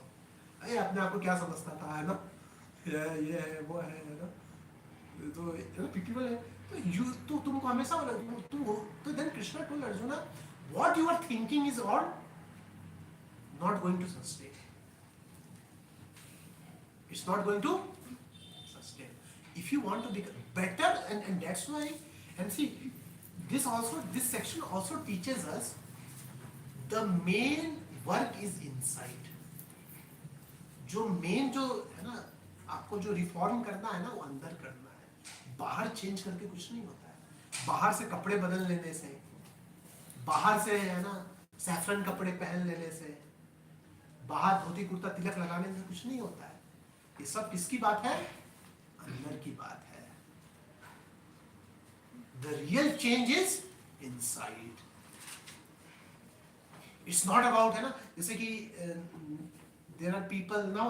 अरे अपने आप को क्या समझता था, है ना, ये है वो है ना, तो people है. तो तुमको हमेशा तो then Krishna told Arjuna, what you are thinking is all not going to sustain. It's not going to sustain. If you want to become better, and that's why, and see, this section also teaches us the main work is inside. जो main जो है ना, आपको जो reform करना है ना, वो अंदर करना है. बाहर चेंज करके कुछ नहीं होता है. बाहर से कपड़े बदल लेने से, बाहर से है ना सैफरन कपड़े पहन लेने से, बाहर धोती कुर्ता तिलक लगाने से कुछ नहीं होता है. ये सब किसकी बात है? अंदर की बात है. The real change is inside. It's not about, है ना, जैसे कि there are people now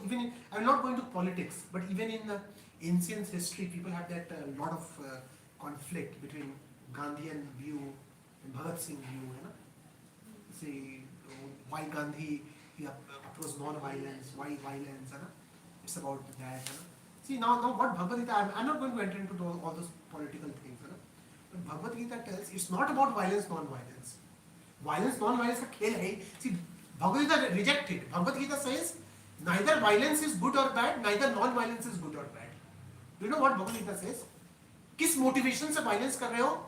even I'm not going to politics, but even in ancient history people have that lot of conflict between Gandhian view and Bhagat Singh view, है ना. See, why Gandhi he opposed non-violence, why violence, है ना. It's about that, है ना. See, now what Bhagavad Gita, I'm not going to enter into all those political things, है ना. But Bhagavad Gita tells it's not about violence, non-violence. Violence, non-violence का खेल है. See, Bhagavad Gita rejected. Bhagavad Gita says neither violence is good or bad, neither non-violence is good or bad. Do you know what Bhagavad Gita says? किस motivation से violence कर रहे हो?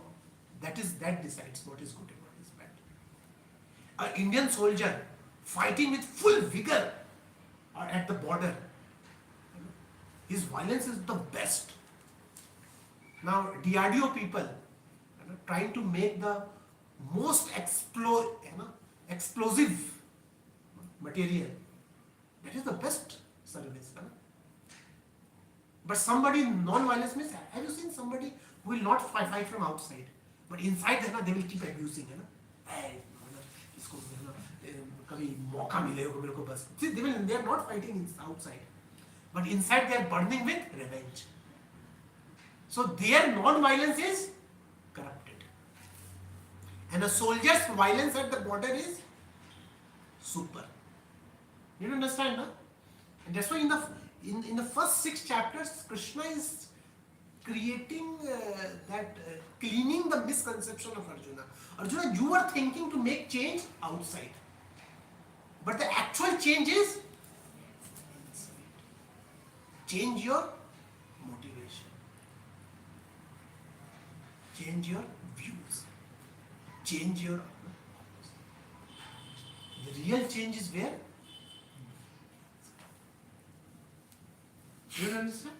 That decides what is good and what is bad. An Indian soldier fighting with full vigor at the border, his violence is the best. Now DRDO people trying to make the most explosive material, that is the best service. But somebody non-violence means, have you seen somebody who will not fight from outside, but inside they will keep abusing, इसको कभी मौका मिलेगा मेरे को बस. See, they are not fighting outside, but inside they are burning with revenge. So their non-violence is corrupted, and a soldier's violence at the border is super. You understand, no? And that's why in the first 6 chapters, Krishna is creating cleaning the misconception of Arjuna. Arjuna, you are thinking to make change outside, but the actual change is inside. Change your motivation, change your views, change your. The real change is where? You understand?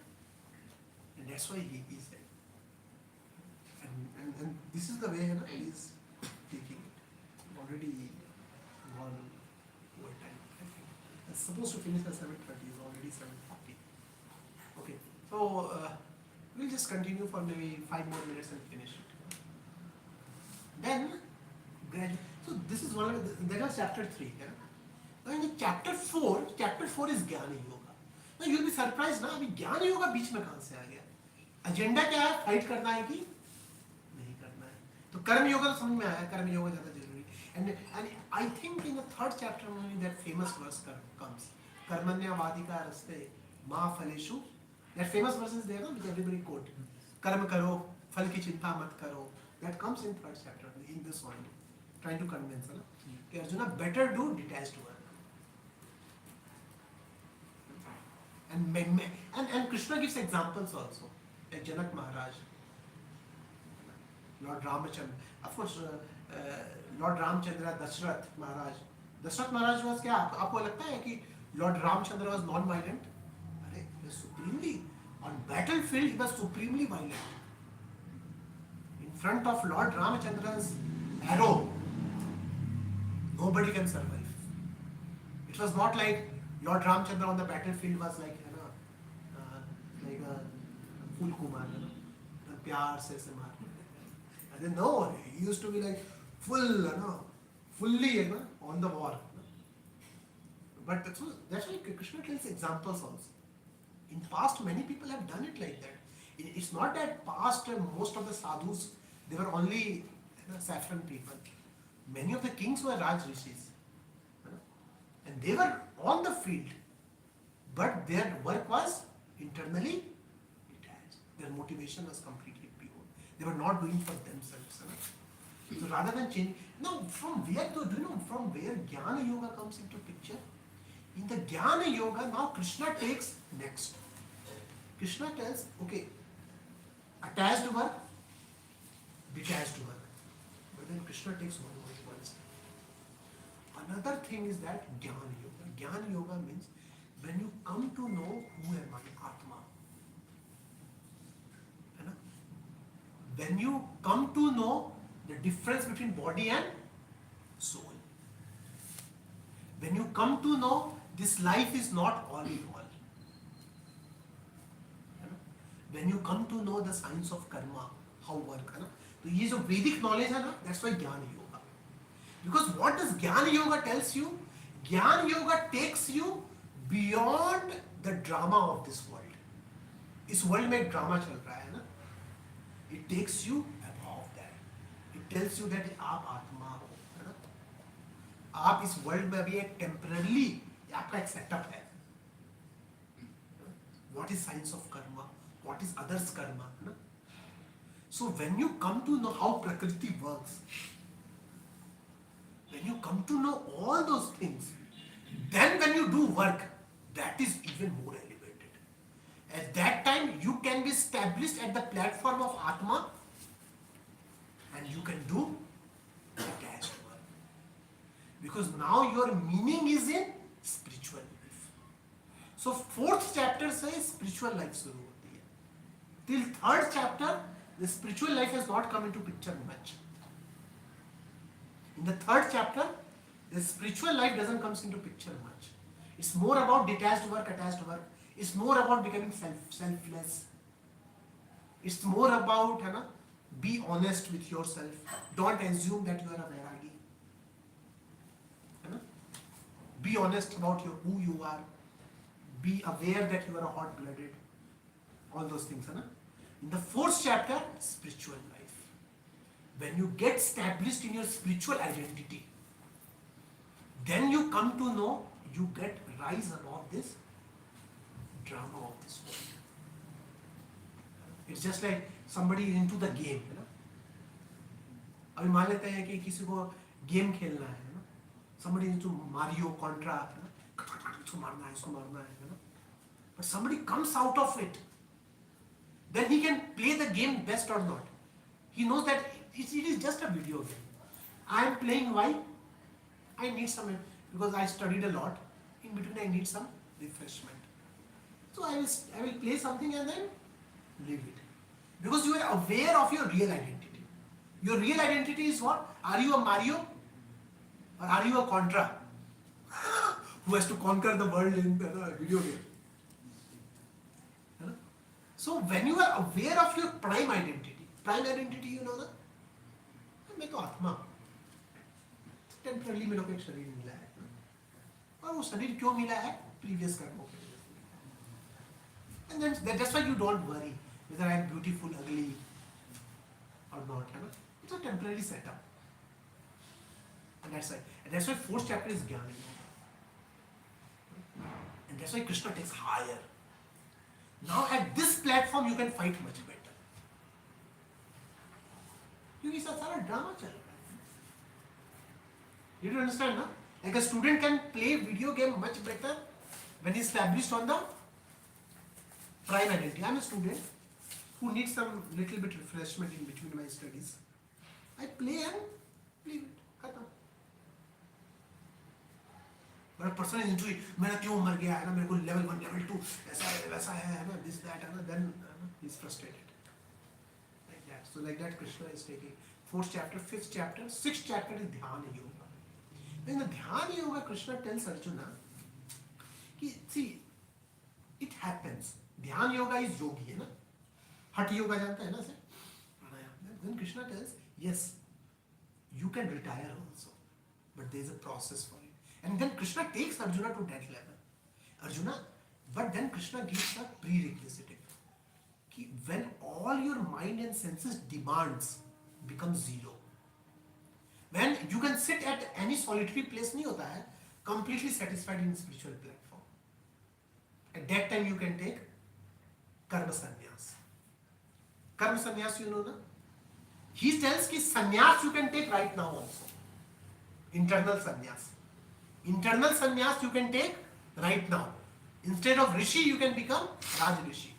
And that's why he is there. And this is the way he is taking it. Already gone over time. It's supposed to finish at 7:30. It's already 7:40. Okay. So we'll just continue for maybe 5 more minutes and finish it. Then so this is that was chapter 3. Now in chapter 4 is Jnana Yoga. Now you'll be surprised ना, अभी ज्ञान योगा बीच में कहाँ से आ गया? Agenda क्या है? Fight करना है कि नहीं करना है? तो कर्म योगा तो समझ में आया, कर्म योगा ज़्यादा जरूरी. And I think in the 3rd chapter only that famous verse comes. कर्मण्यवाधिका रस्ते मा फलेषु. That famous verse is there, no, which everybody quote. कर्म करो, फल की चिंता मत करो. That comes in 3rd chapter in this one, trying to convince, ना, कि Arjuna better do detached work. And Krishna gives examples also, like Janak Maharaj, Lord Ramachandra, of course, Lord Ramchandra, Dashrath Maharaj. Dashrath Maharaj was क्या आपको लगता है कि Lord Ramchandra was non-violent? अरे he was supremely on battlefield, he was supremely violent. In front of Lord Ramachandra's arrow, nobody can survive. It was not like Lord Ramchandra on the battlefield was like like a full kumar, प्यार से मार. And then no, he used to be like full, fully, on the war. But that's why Krishna tells examples also. In past, many people have done it like that. It's not that past most of the sadhus, they were only saffron people. Many of the kings were Raj Rishis. And they were on the field. But their work was internally detached. Their motivation was completely pure. They were not doing for themselves. So rather than change, now from where Jnana Yoga comes into picture? In the Jnana Yoga, now Krishna takes next. Krishna tells, okay, attached work, detached work. But then Krishna takes one step. Another thing is that Jnana Yoga. Jnana Yoga means when you come to know who am I, Atma. When you come to know the difference between body and soul. When you come to know this life is not all in all. When you come to know the science of karma, how work. So ये जो Vedic knowledge है ना, that's why Jnana Yoga. Because what does Jnana Yoga tells you? Jnana Yoga takes you beyond the drama of this world. इस world में एक drama चल रहा है ना. It takes you above that. It tells you that आप आत्मा हो, है ना? आप इस world में अभी एक temporarily आपका एक setup है. What is science of karma? What is others karma? है ना? So when you come to know how Prakriti works, when you come to know all those things, then when you do work, that is even more elevated. At that time, you can be established at the platform of Atma and you can do detached work. Because now your meaning is in spiritual life. So 4th chapter says spiritual life शुरू होती है. Till 3rd chapter, the spiritual life has not come into picture much. In the 3rd chapter, the spiritual life doesn't come into picture much. It's more about detached work, attached work. It's more about becoming selfless. It's more about, be honest with yourself. Don't assume that you are a vairagi. Be honest about who you are. Be aware that you are a hot-blooded. All those things. In the 4th chapter, spiritual life. When you get established in your spiritual identity, then you come to know, you get rise above this drama of this world. It's just like somebody is into the game. अभी मान लेते हैं कि किसी को game खेलना है, somebody is into Mario, Contra, इसको मारना है, but somebody comes out of it, then he can play the game best or not. He knows that it is just a video game. I am playing why? I need some, because I studied a lot. In between I need some refreshment. So I will play something and then leave it. Because you are aware of your real identity. Your real identity is what? Are you a Mario? Or are you a Contra? Who has to conquer the world in the video game? So when you are aware of your prime identity, you know that? मैं तो आत्मा हूँ. Temporarily मेरे को एक शरीर मिला है, और वो शरीर क्यों मिला है? प्रीवियस कर्मों के लिए. And then that's why you don't worry whether I am beautiful, ugly, or not. It's a temporary setup. And that's why 4th chapter is Jnana Yoga. And that's why Krishna takes higher. Now at this platform you can fight much better. क्योंकि इसका सारा drama चल रहा है. You don't understand, na? Like a student can play video game much better when he's established on the prime identity. I'm a student who needs some little bit refreshment in between my studies. I play and leave it. खत्म. But a person is into it. मेरा क्यों मर गया है ना, मेरे को level 1, level 2 ऐसा है वैसा है ना, this that है ना, then he's frustrated. Like that. So like that Krishna is taking 4th chapter, 5th chapter, 6th chapter is Dhyana Yoga. In the Dhyana Yoga, Krishna tells Arjuna, कि see, it happens. Dhyana Yoga is yogi, है ना? Hatha Yoga जानता है ना sir? Then Krishna tells, yes, you can retire also, but there is a process for it. And then Krishna takes Arjuna to that level. Arjuna, but then Krishna gives a prerequisite. कि when all your mind and senses demands become zero, when you can sit at any solitary place नहीं होता है, completely satisfied in spiritual platform. At that time you can take karma sannyas. Karma sannyas, you know na? He tells कि sannyas you can take right now also. Internal sannyas. Internal sannyas you can take right now. Instead of rishi you can become Raj Rishi.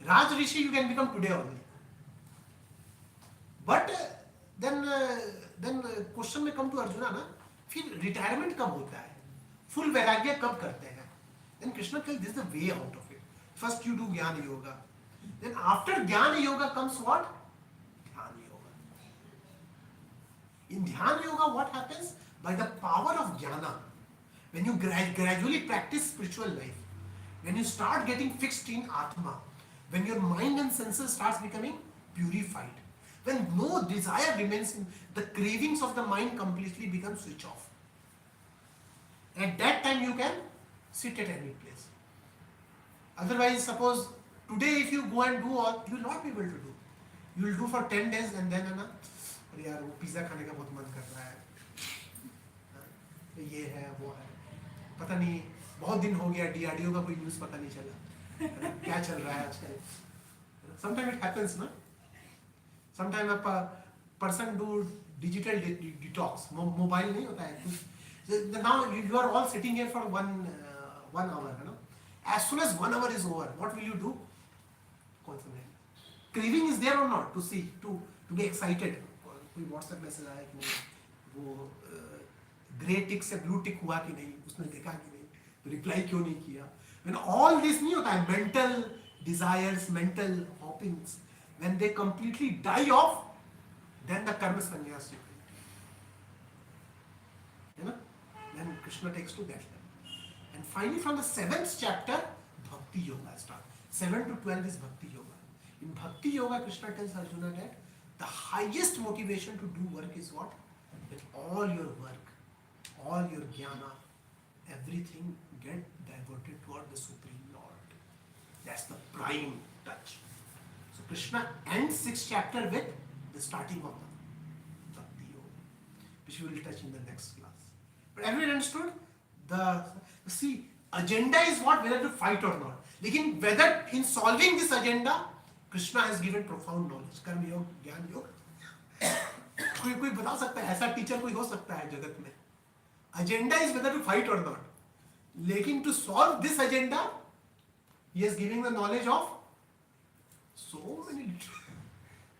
Raj Rishi you can become today only. But then question में come to Arjuna ना, फिर retirement कब होता है, full वैराग्य कब करते हैं? Then Krishna tells this is the way out of it. First you do Jnana Yoga. Then after Jnana Yoga comes what? Dhyana Yoga. In Dhyana Yoga what happens? By the power of Jnana, when you gradually practice spiritual life, when you start getting fixed in Atma, when your mind and senses starts becoming purified, when no desire remains, the cravings of the mind completely become switch off. At that time you can sit at any place. Otherwise, suppose today if you go and do all, you will not be able to do. You will do for 10 days and then है ना, अरे यार वो pizza खाने का बहुत मन कर रहा है, ये है वो है, पता नहीं बहुत दिन हो गया DRDO का कोई न्यूज़ पता नहीं चला, क्या चल रहा है आजकल. Sometimes it happens ना. Sometimes a person do digital detox, mobile नहीं होता है. Now you are all sitting here for 1 hour, है ना. As soon as 1 hour is over, what will you do? Concentrate. Craving is there or not to see, to be excited. कोई WhatsApp message आया कि नहीं, वो grey टिक से blue tick हुआ कि नहीं, उसने देखा कि नहीं, रिप्लाई क्यों नहीं किया. When all this नहीं होता है, mental desires, mental hoppings, when they completely die off, then the karma sannyas you take. Then Krishna takes to that level. And finally from the 7th chapter, Bhakti Yoga starts. 7 to 12 is Bhakti Yoga. In Bhakti Yoga, Krishna tells Arjuna that the highest motivation to do work is what? That all your work, all your jnana, everything get diverted toward the Supreme Lord. That's the prime touch. So Krishna ends 6th chapter with the starting of the Bhakti Yoga, which we will touch in the next class. But everyone understood? See, agenda is what, whether to fight or not. Lekin whether in solving this agenda, Krishna has given profound knowledge. Karma Yoga, Jnana Yoga. कोई बता सकता है, ऐसा teacher कोई हो सकता है जगत में. Agenda is whether to fight or not. लेकिन to solve this agenda, he is giving the knowledge of so many.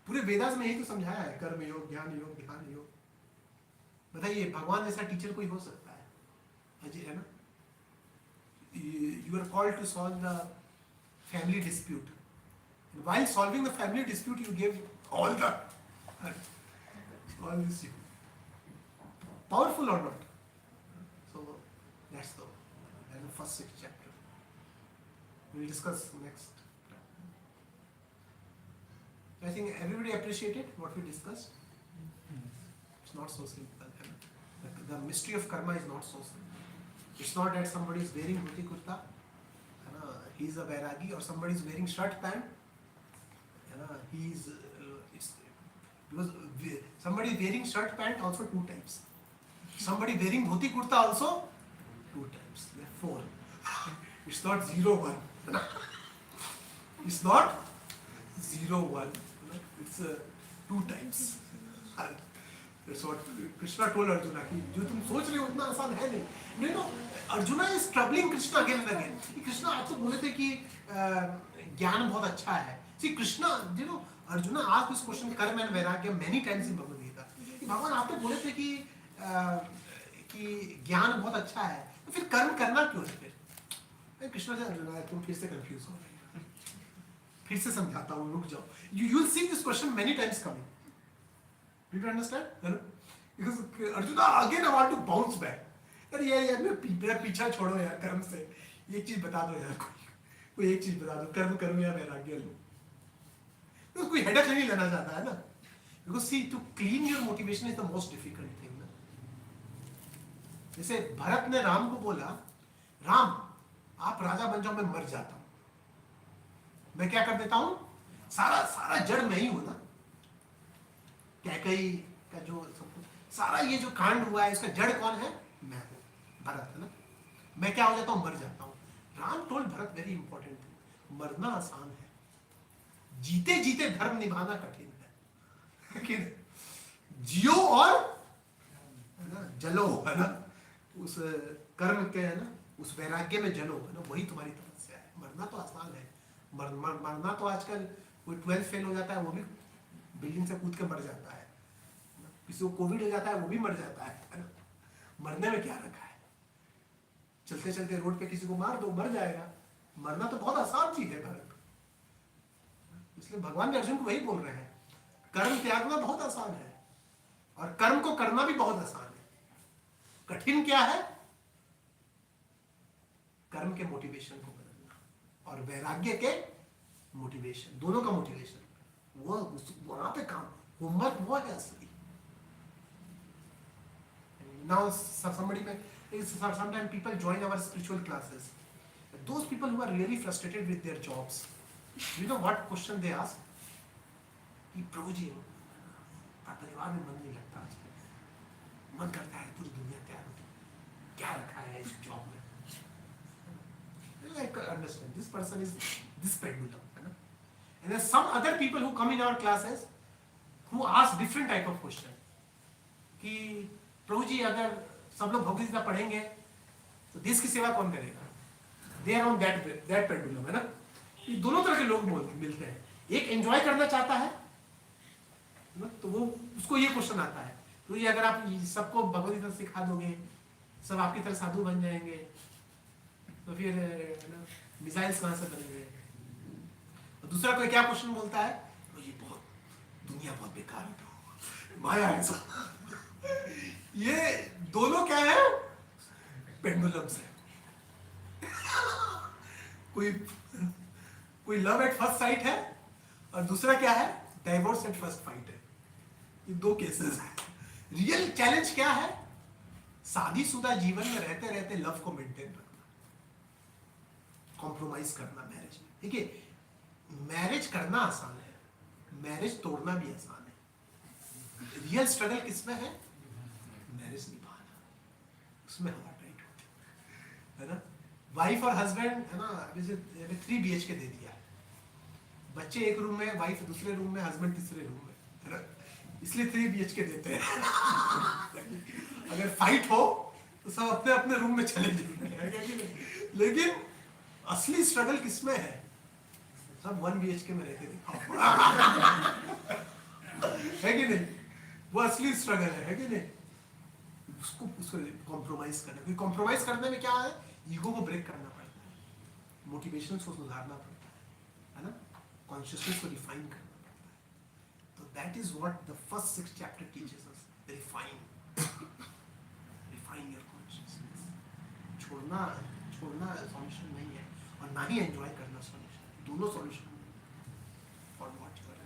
पूरे वेदास में यही तो समझाया है, कर्म योग, ज्ञान योग, ध्यान योग. बताइए भगवान जैसा टीचर कोई हो सकता है? अजय है ना. You are called to solve the family dispute. And while solving the family dispute, you give all this. Powerful or not? So that's the first 6th chapter. We will discuss next. I think everybody appreciated what we discussed. It's not so simple. The mystery of karma is not so simple. It's not that somebody is wearing dhoti kurta, he is a vairagi, or somebody is wearing shirt pant, because somebody wearing shirt pant also 2 types. Somebody wearing dhoti kurta also 2 types. There are 4. It's not 0, 1. It's not 0, 1. It's 2 types. That's what Krishna told Arjuna. कि जो तुम सोच रहे हो उतना आसान है नहीं. You know, Arjuna is troubling Krishna again and again. Krishna आप तो बोले थे कि ज्ञान बहुत अच्छा है. See Krishna, you know, Arjuna asked this question कर्म एंड वैराग्य many times in Bhagavad Gita. कि भगवान आप तो बोले थे कि ज्ञान बहुत अच्छा है, तो फिर कर्म करना क्यों है फिर? कृष्ण से अर्जुन, तुम फिर से कंफ्यूज हो रहे हो. फिर से समझाता हूँ, रुक जाओ. You will see this question many times coming. Do you understand? Because Arjuna again I want to bounce back. अरे यार मेरा पीछा छोड़ो यार कर्म से. एक चीज बता दो यार, कोई एक चीज बता दो, कर्म करो या वैराग्य लो. तो कोई हेडेक नहीं लेना चाहता है ना. Because see, to clean your motivation is the most difficult thing. ना. जैसे भरत ने राम को बोला, राम आप राजा बन जाओ, मैं मर जाता हूं. मैं क्या कर देता हूं, सारा जड़ मैं ही हूं ना. कैकई का जो सब कुछ सारा ये जो कांड हुआ है, इसका जड़ कौन है? मैं हूं, भरत है ना. मैं क्या हो जाता हूं, मर जाता हूं. Ram told Bharat very important thing, मरना आसान है, जीते जीते धर्म निभाना कठिन है. कि जियो और है ना जलो, है ना, उस कर्म के है ना, उस वैराग्य में जलो, है ना, वही तुम्हारी तपस्या है. मरना तो आसान है. मरना तो आजकल कोई 12th फेल हो जाता है वो भी बिल्डिंग से कूद के मर जाता है. किसी को कोविड हो जाता है वो भी मर जाता है ना. मरने में क्या रखा है? चलते चलते रोड पे किसी को मार दो, मर जाएगा. मरना तो बहुत आसान चीज है भरत. इसलिए भगवान भी अर्जुन को वही बोल रहे हैं, कर्म त्यागना बहुत आसान है और कर्म को करना भी बहुत आसान है. कठिन क्या है? कर्म के मोटिवेशन को बदलना और वैराग्य के मोटिवेशन, दोनों का मोटिवेशन, वो वहां पे काम, होमवर्क वो है असली. Now sometimes people join our spiritual classes. Those people who are really frustrated with their jobs, you know what question they ask? कि प्रभु जी परिवार में मन नहीं लगता आजकल, मन करता है पूरी दुनिया त्याग दो, क्या रखा है इस जॉब में. Like understand, this person is this pendulum, है ना. And there are some other people who come in our classes who ask different type of question. कि प्रभु जी अगर सब लोग भगवद गीता पढ़ेंगे तो देश की सेवा कौन करेगा? They are on that pendulum, है ना. ये दोनों तरह के लोग मिलते हैं. एक एंजॉय करना चाहता है ना, तो वो उसको ये क्वेश्चन आता है, तो ये अगर आप सबको भगवद गीता सिखा दोगे, सब आपकी तरह साधु बन जाएंगे, तो फिर मिसाइल्स कहाँ से बनेंगे. और दूसरा कोई क्या क्वेश्चन बोलता है, तो ये बहुत दुनिया बहुत बेकार है, माया ऐसा. ये दोनों क्या है? पेंडुलम्स है. कोई लव एट फर्स्ट साइट है और दूसरा क्या है? डाइवोर्स एट फर्स्ट फाइट है. ये दो केसेस है. रियल चैलेंज क्या है? शादीशुदा जीवन में रहते रहते लव को मेंटेन रखना, कॉम्प्रोमाइज करना मैरिज में. ठीक है, मैरिज करना आसान है, मैरिज तोड़ना भी आसान है. रियल स्ट्रगल किसमें है? मैरिज निभाना, उसमें हार्ट राइट होती है ना. वाइफ और हस्बैंड है ना, अभी 3 BHK दे दिया, बच्चे एक रूम में, वाइफ दूसरे रूम में, हस्बैंड तीसरे रूम में, है ना. इसलिए 3 BHK देते हैं. अगर फाइट हो तो सब अपने अपने रूम में चले जाएंगे. लेकिन असली स्ट्रगल किसमें है? सब 1 BHK में रहते दिखाओ. है कि नहीं? वो असली स्ट्रगल है कि नहीं? उसको कॉम्प्रोमाइज करना. क्योंकि कॉम्प्रोमाइज करने में क्या है? ईगो को ब्रेक करना पड़ता है, मोटिवेशन को सुधारना पड़ता है ना, कॉन्शियसनेस को डिफाइन करना पड़ता है. तो that is what the first 6 chapter teaches us. Refine your consciousness. छोड़ना सॉल्यूशन नहीं है और ना ही एंजॉय करना सॉल्यूशन. दोनों solution for what you are.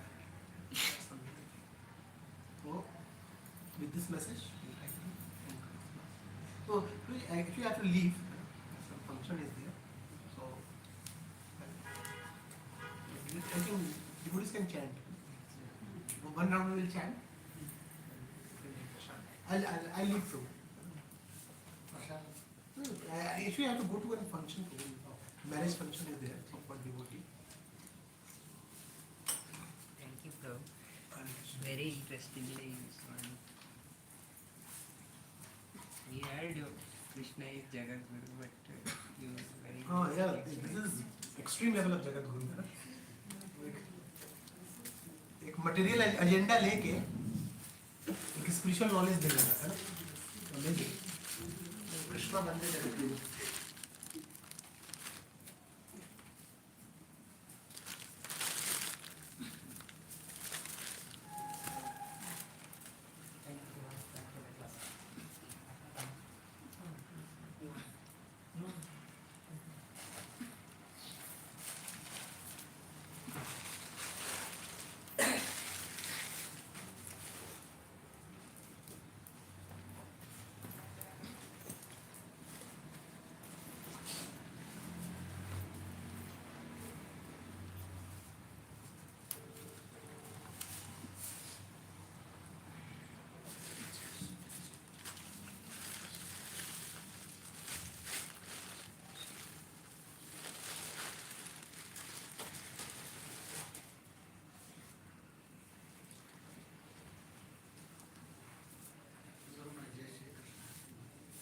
तो with this message so actually I have to leave. Some function is there, so I think devotees can chant. One round we will chant. I'll leave through. Actually I have to go to a function. Marriage function is there, so for devotee. Thank you, Prabhu. Very interestingly explained. We heard Krishna is Jagat Guru, but you very Yeah, this is extreme level of Jagat Guru है ना, एक material agenda लेके एक spiritual knowledge देना है ना, कृष्णा बनने जगत गुरु।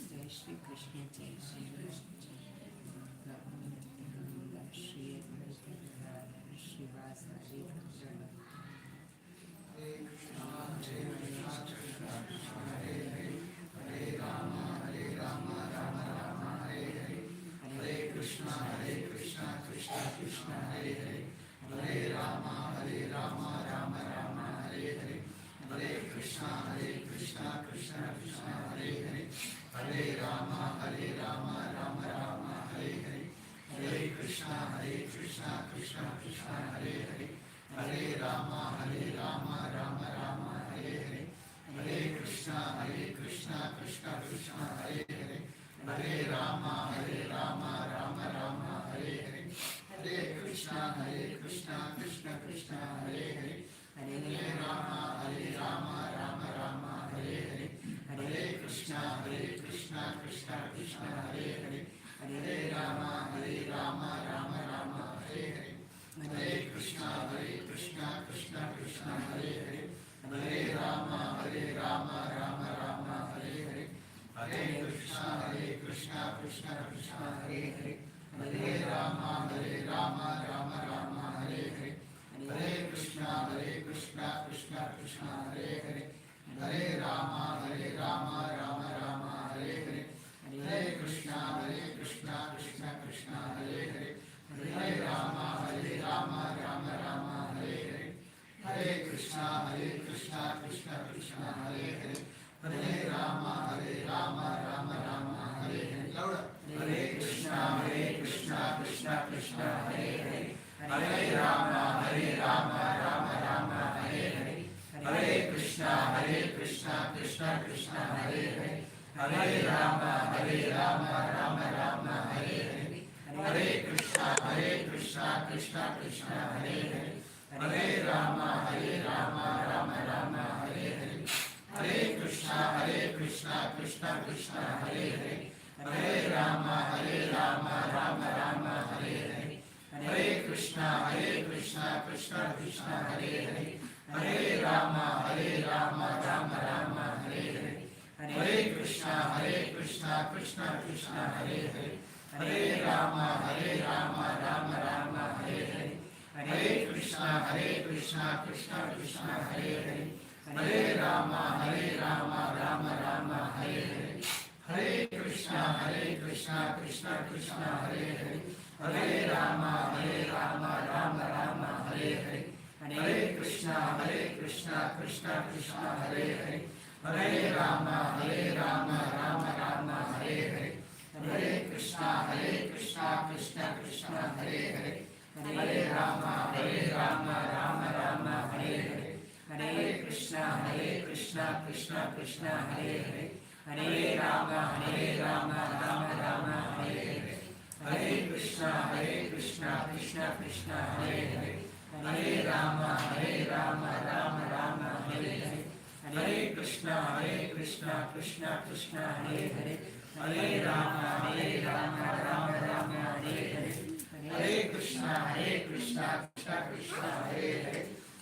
जय श्री कृष्ण जय Shri Krishna Shri श्रीवासादि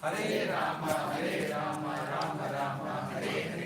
Hare Rama Rama Rama Hare Hare